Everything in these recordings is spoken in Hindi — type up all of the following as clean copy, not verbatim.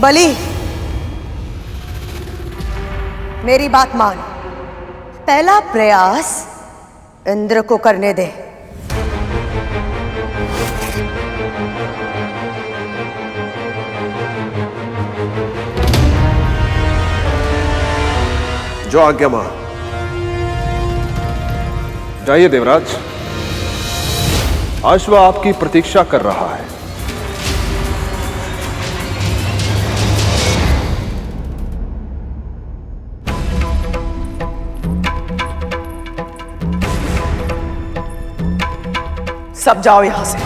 बलि, मेरी बात मान। पहला प्रयास इंद्र को करने दे। जो आज्ञा मां। जाइए देवराज, अश्व आपकी प्रतीक्षा कर रहा है। सब जाओ यहां से।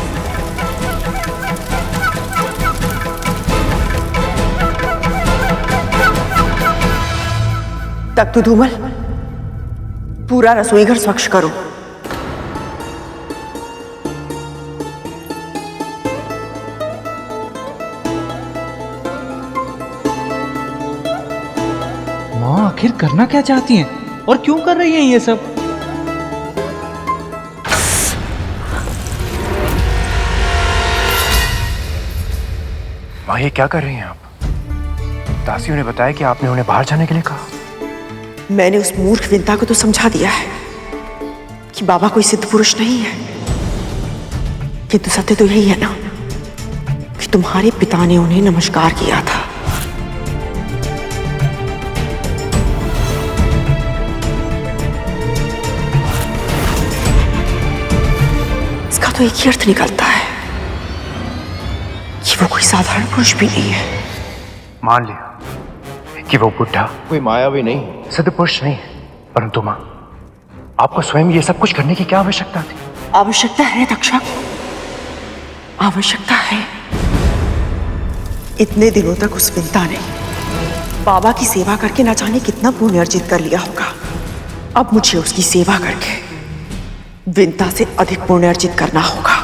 तख्तु धूमल, पूरा रसोई घर स्वच्छ करो। माँ आखिर करना क्या चाहती हैं और क्यों कर रही हैं ये सब? माँ ये क्या कर रही हैं आप? दासियों ने बताया कि आपने उन्हें बाहर जाने के लिए कहा। मैंने उस मूर्ख विंता को तो समझा दिया है कि बाबा कोई सिद्ध पुरुष नहीं है, किंतु सत्य तो यही है ना कि तुम्हारे पिता ने उन्हें नमस्कार किया था। इसका तो एक ही अर्थ निकलता है कि वो कोई साधारण पुरुष भी नहीं है। मान लिया कि वो बुढ़ा कोई मायावी नहीं, सिद्ध पुरुष नहीं है, परंतु मां, आपको स्वयं ये सब कुछ करने की क्या आवश्यकता थी? आवश्यकता है तक्षक, आवश्यकता है। इतने दिनों तक उस विंता ने बाबा की सेवा करके न जाने कितना पुण्य अर्जित कर लिया होगा। अब मुझे उसकी सेवा करके विंता से अधिक पुण्य अर्जित करना होगा,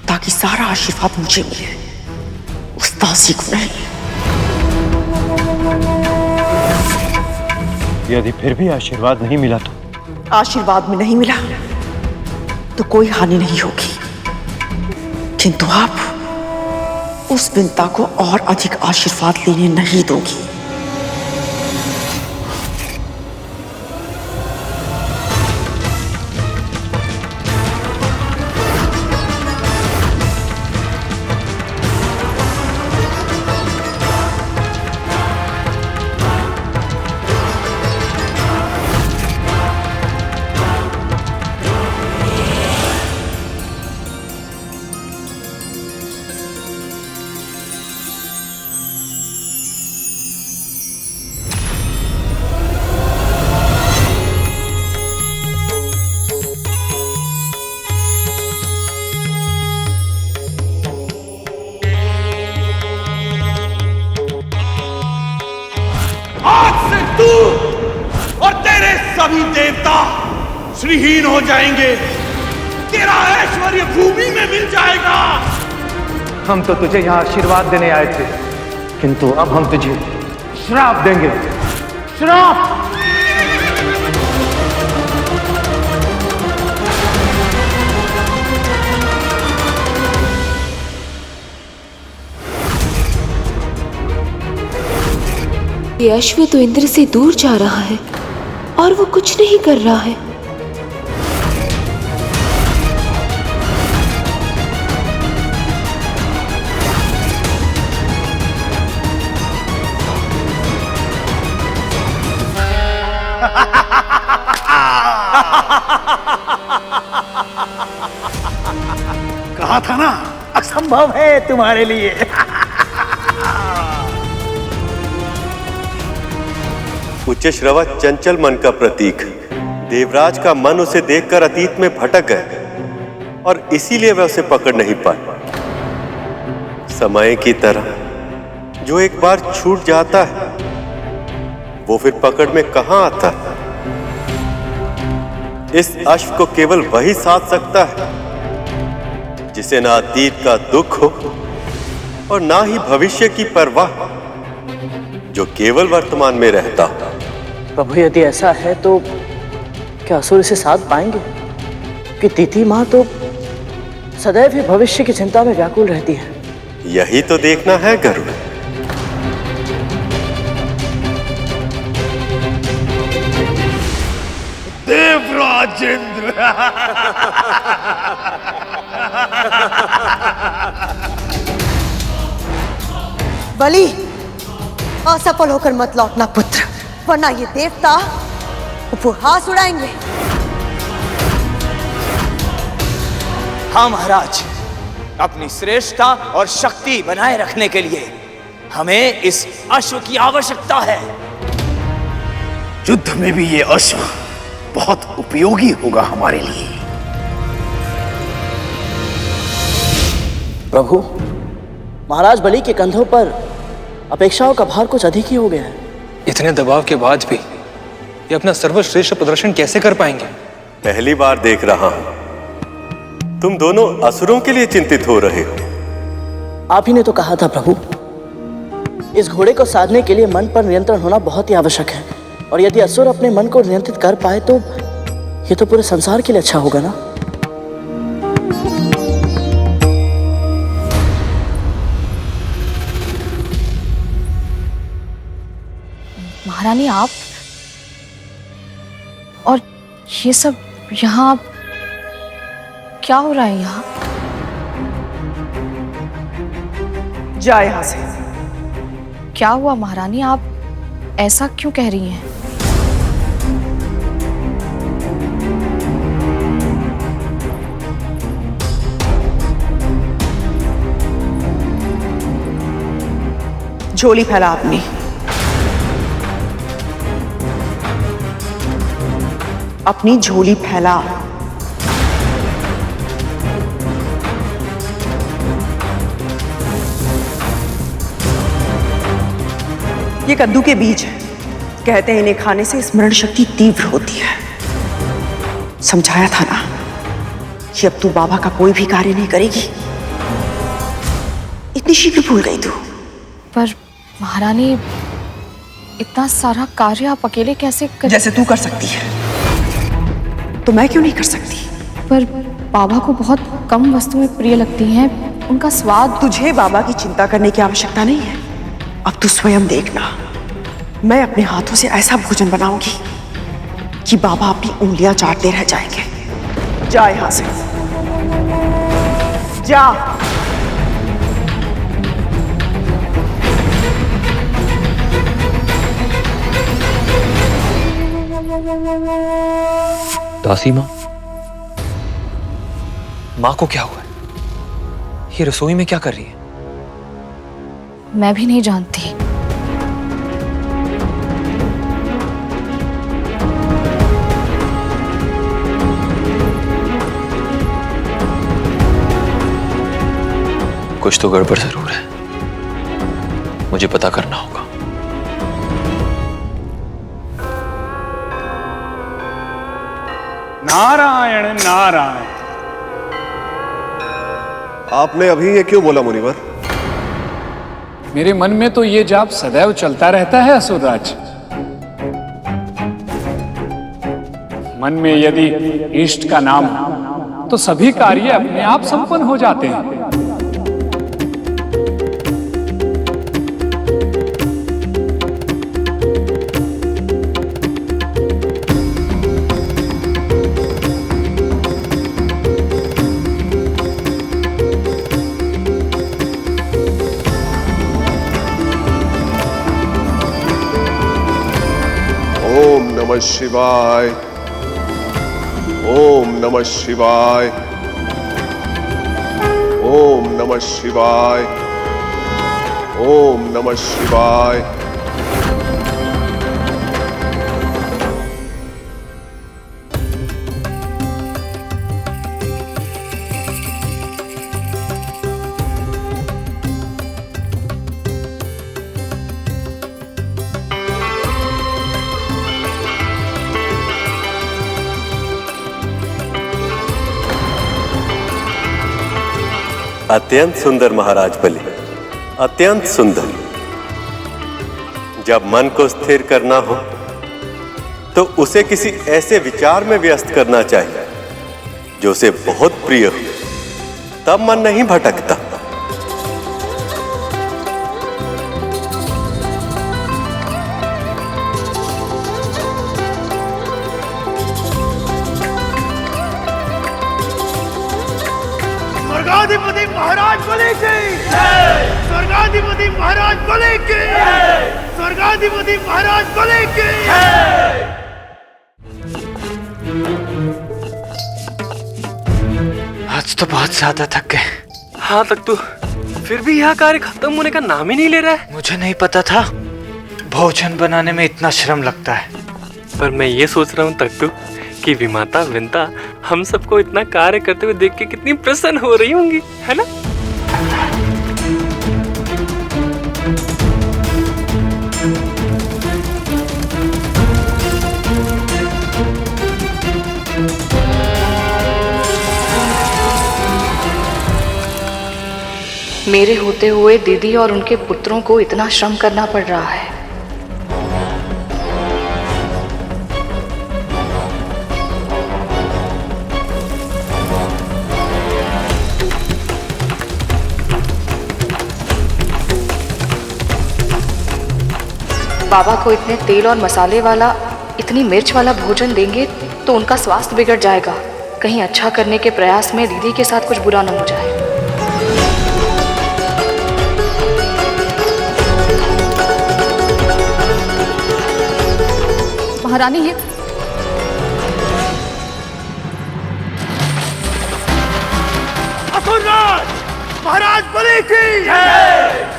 ताकि सारा आशीर्वाद मुझे मिले, उस दासी को नहीं। यदि फिर भी आशीर्वाद नहीं मिला तो? आशीर्वाद में नहीं मिला तो कोई हानि नहीं होगी, किंतु आप उस विंता को और अधिक आशीर्वाद लेने नहीं दोगी। और तेरे सभी देवता श्रीहीन हो जाएंगे। तेरा ऐश्वर्य भूमि में मिल जाएगा। हम तो तुझे यहाँ आशीर्वाद देने आए थे, किंतु अब हम तुझे श्राप देंगे। श्राप! ये अश्व तो इंद्र से दूर जा रहा है और वो कुछ नहीं कर रहा है। कहा था ना, असंभव है तुम्हारे लिए। उच्च श्रवा चंचल मन का प्रतीक। देवराज का मन उसे देखकर अतीत में भटक गए और इसीलिए वह उसे पकड़ नहीं पाए। समय की तरह जो एक बार छूट जाता है वो फिर पकड़ में कहां आता है। इस अश्व को केवल वही साध सकता है जिसे ना अतीत का दुख हो और ना ही भविष्य की परवाह, जो केवल वर्तमान में रहता हो। प्रभु यदि ऐसा है तो क्या असुर इसे साध पाएंगे? कि तिथि मां तो सदैव ही भविष्य की चिंता में व्याकुल रहती है। यही तो देखना है गरुड़। राजेंद्र। बलि, असफल होकर मत लौटना पुत्र, वरना ये देवता उपहास उड़ाएंगे। हाँ महाराज, अपनी श्रेष्ठता और शक्ति बनाए रखने के लिए हमें इस अश्व की आवश्यकता है। युद्ध में भी ये अश्व बहुत उपयोगी होगा हमारे लिए। प्रभु, महाराज बलि के कंधों पर अपेक्षाओं का भार कुछ अधिक ही हो गया है। इतने दबाव के बाद भी ये अपना सर्वश्रेष्ठ प्रदर्शन कैसे कर पाएंगे? पहली बार देख रहा हूं तुम दोनों असुरों के लिए चिंतित हो रहे हो। आप ही ने तो कहा था प्रभु, इस घोड़े को साधने के लिए मन पर नियंत्रण होना बहुत ही आवश्यक है, और यदि असुर अपने मन को नियंत्रित कर पाए तो ये तो पूरे संसार के लिए अच्छा होगा ना। महारानी, आप और ये सब यहाँ क्या हो रहा है? यहाँ जा यहां से। क्या हुआ महारानी, आप ऐसा क्यों कह रही हैं? झोली फैला अपनी। अपनी झोली फैला। ये कद्दू के बीज है, कहते हैं इन्हें खाने से स्मरण शक्ति तीव्र होती है। समझाया था ना कि अब तू बाबा का कोई भी कार्य नहीं करेगी। इतनी शीघ्र भूल गई तू? पर महारानी, इतना सारा कार्य आप अकेले कैसे कर? जैसे तू कर सकती है तो मैं क्यों नहीं कर सकती? पर बाबा को बहुत कम वस्तुएं प्रिय लगती हैं, उनका स्वाद। तुझे बाबा की चिंता करने की आवश्यकता नहीं है। अब तू स्वयं देखना, मैं अपने हाथों से ऐसा भोजन बनाऊंगी कि बाबा अपनी उंगलियां चाटते रह जाएंगे। जा यहां से, जा। दासी माँ, माँ को क्या हुआ है? ये रसोई में क्या कर रही है? मैं भी नहीं जानती। कुछ तो गड़बड़ जरूर है, मुझे पता करना होगा। नारायण नारायण। आपने अभी ये क्यों बोला मुनिवर? मेरे मन में तो ये जाप सदैव चलता रहता है असुरराज। मन में यदि इष्ट का नाम हो तो सभी कार्य अपने आप संपन्न हो जाते हैं। ओम नमः शिवाय, ओम नमः शिवाय, ओम नमः शिवाय, ओम नमः शिवाय। अत्यंत सुंदर महाराज बलि, अत्यंत सुंदर। जब मन को स्थिर करना हो तो उसे किसी ऐसे विचार में व्यस्त करना चाहिए जो उसे बहुत प्रिय हो, तब मन नहीं भटकता। बलि की, स्वर्गाधिपति महाराज बलि की, स्वर्गाधिपति महाराज बलि की। आज तो बहुत ज्यादा थक गए। हाँ तख्तू, फिर भी यह कार्य खत्म होने का नाम ही नहीं ले रहा है। मुझे नहीं पता था भोजन बनाने में इतना श्रम लगता है। पर मैं ये सोच रहा हूँ तख्तू कि विमाता विंता हम सबको इतना कार्य करते हुए देख के कितनी प्रसन्न हो रही होंगी, है ना? मेरे होते हुए दीदी और उनके पुत्रों को इतना श्रम करना पड़ रहा है। बाबा को इतने तेल और मसाले वाला, इतनी मिर्च वाला भोजन देंगे तो उनका स्वास्थ्य बिगड़ जाएगा। कहीं अच्छा करने के प्रयास में दीदी के साथ कुछ बुरा न हो जाए। महारानी, ये असुरराज महाराज बलि की,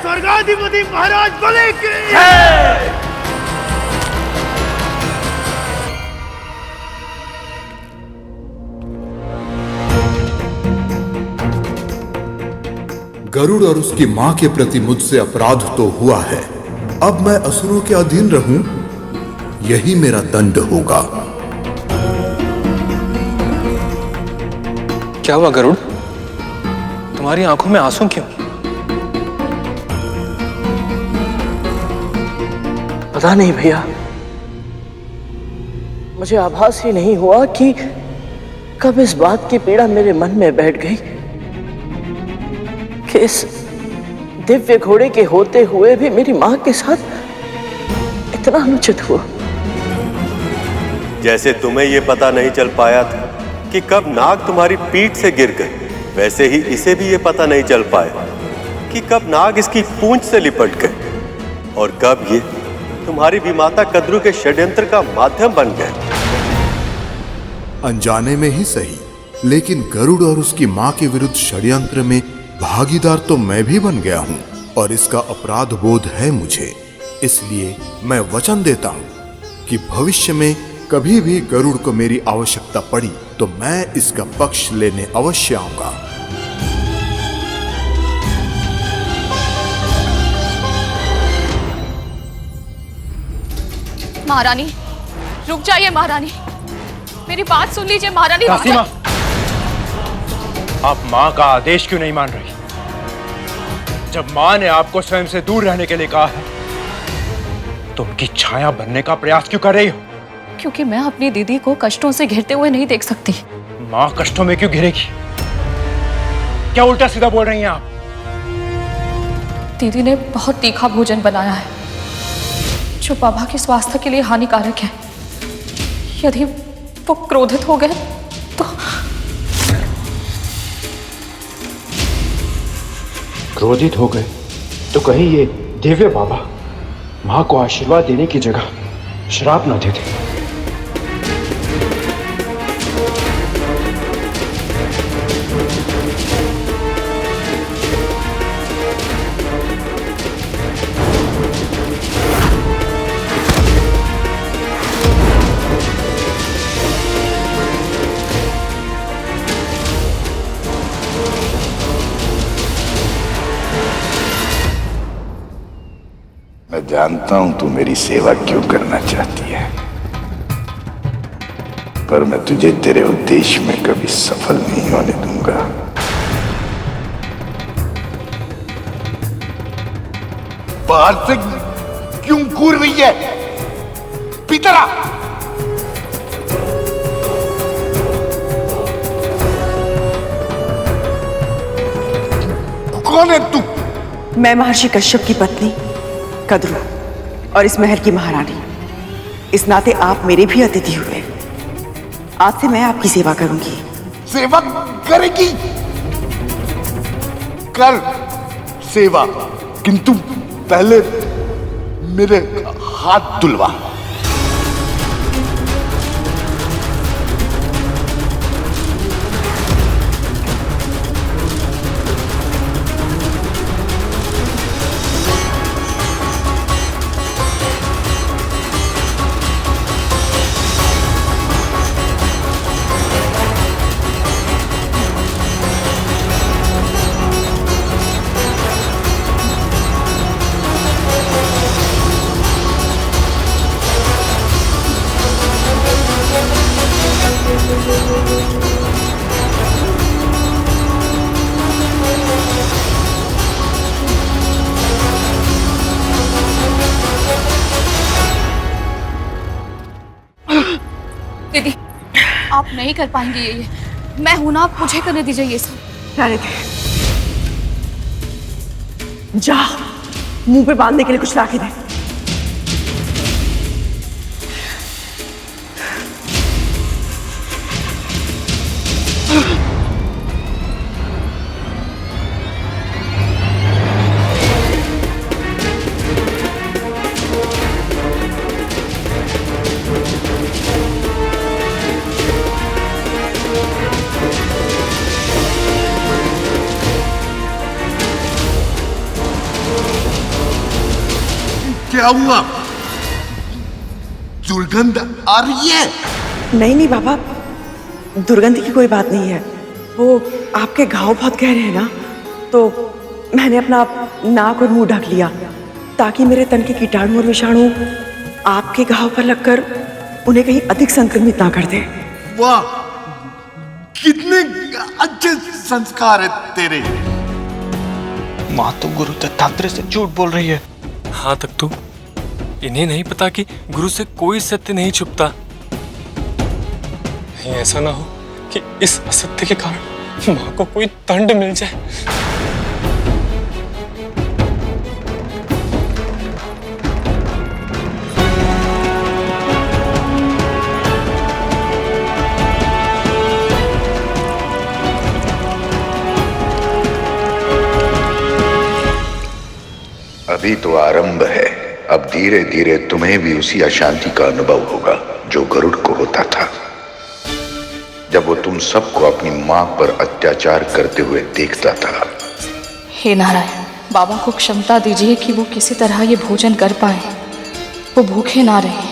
स्वर्गाधिपति महाराज बलि की। गरुड़ और उसकी मां के प्रति मुझसे अपराध तो हुआ है, अब मैं असुरों के अधीन रहूं, यही मेरा दंड होगा। क्या हुआ गरुड़? तुम्हारी आंखों में आंसू क्यों? पता नहीं भैया, मुझे आभास ही नहीं हुआ कि कब इस बात की पीड़ा मेरे मन में बैठ गई कि इस दिव्य घोड़े के होते हुए भी मेरी मां के साथ इतना अनुचित हुआ। जैसे तुम्हें यह पता नहीं चल पाया था कि कब नाग तुम्हारी पीठ से गिर गए, वैसे ही इसे भी यह पता नहीं चल पाया कि कब नाग इसकी पूंछ से लिपट गए और कब ये तुम्हारी विमाता कद्रू के षड्यंत्र का माध्यम बन गए। अनजाने में ही सही, लेकिन गरुड़ और उसकी मां के विरुद्ध षड्यंत्र में भागीदार तो मैं भी बन गया हूं और इसका अपराध बोध है मुझे। इसलिए मैं वचन देता हूं कि भविष्य में कभी भी गरुड़ को मेरी आवश्यकता पड़ी तो मैं इसका पक्ष लेने अवश्य आऊंगा। महारानी, रुक जाइए महारानी, मेरी बात सुन लीजिए महारानी। कासिमा, आप मां का आदेश क्यों नहीं मान रही? जब मां ने आपको स्वयं से दूर रहने के लिए कहा है तो उनकी छाया बनने का प्रयास क्यों कर रही हो? क्योंकि मैं अपनी दीदी को कष्टों से घिरते हुए नहीं देख सकती। मां कष्टों में क्यों घिरेगी? क्या उल्टा सीधा बोल रही हैं आप? दीदी ने बहुत तीखा भोजन बनाया है जो बाबा के स्वास्थ्य के लिए हानिकारक है। यदि वो क्रोधित हो गए तो। क्रोधित हो गए तो कहीं ये दिव्य बाबा मां को आशीर्वाद देने की जगह श्राप न देते। मैं जानता हूं तू मेरी सेवा क्यों करना चाहती है, पर मैं तुझे तेरे उद्देश्य में कभी सफल नहीं होने दूंगा। बाहर से क्यों घूर रही है? पितरा, कौन है तू? मैं महर्षि कश्यप की पत्नी कद्रू और इस महल की महारानी। इस नाते आप मेरे भी अतिथि हुए। आज से मैं आपकी सेवा करूंगी। सेवा करेगी? कर सेवा, किंतु पहले मेरे हाथ धुलवा। दीदी, आप नहीं कर पाएंगे ये। मैं हूं ना, आप मुझे करने दीजिए ये सब। रहने दे। जा, मुंह पे बांधने के लिए कुछ लाके दे। क्या हुआ? दुर्गंध आ रही है? नहीं बाबा, दुर्गंध की कोई बात नहीं है। वो आपके घाव बहुत गहरे हैं ना, तो मैंने अपना नाक और मुंह ढक लिया ताकि मेरे तन के कीटाणु और विषाणु आपके घाव पर लगकर उन्हें कहीं अधिक संक्रमित ना कर दे। वाह, कितने अच्छे संस्कार है तेरे। माँ तो गुरु दत्तात्रेय से झूठ बोल रही है। हाँ तक तो इन्हें नहीं पता कि गुरु से कोई सत्य नहीं छुपता। कहीं ऐसा ना हो कि इस असत्य के कारण माँ को कोई दंड मिल जाए। अभी तो आरंभ है, अब धीरे धीरे तुम्हें भी उसी अशांति का अनुभव होगा जो गरुड़ को होता था जब वो तुम सबको अपनी मां पर अत्याचार करते हुए देखता था। हे नारायण, बाबा को क्षमता दीजिए कि वो किसी तरह ये भोजन कर पाए, वो भूखे ना रहे।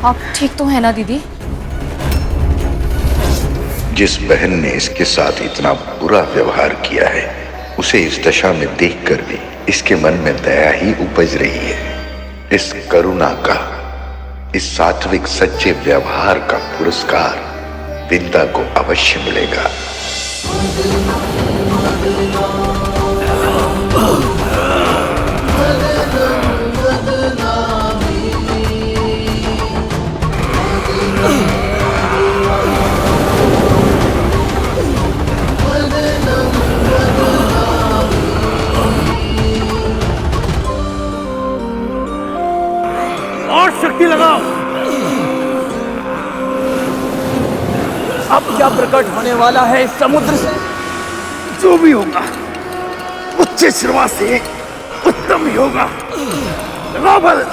आप ठीक तो है ना दीदी? जिस बहन ने इसके साथ इतना बुरा व्यवहार किया है, उसे इस दशा में देखकर भी इसके मन में दया ही उपज रही है। इस करुणा का, इस सात्विक सच्चे व्यवहार का पुरस्कार विंता को अवश्य मिलेगा। और शक्ति लगाओ। अब क्या प्रकट होने वाला है इस समुद्र से? जो भी होगा उच्च श्रवा से उत्तम ही होगा। लगाओ बल।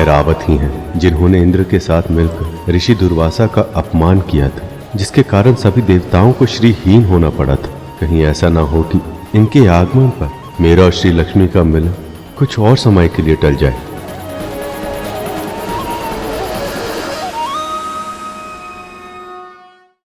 ऐरावत ही हैं जिन्होंने इंद्र के साथ मिलकर ऋषि दुर्वासा का अपमान किया था। जिसके कारण सभी देवताओं को श्रीहीन होना पड़ा था। कहीं ऐसा ना हो कि इनके आगमन पर मेरा और श्री लक्ष्मी का मिलन कुछ और समय के लिए टल जाए।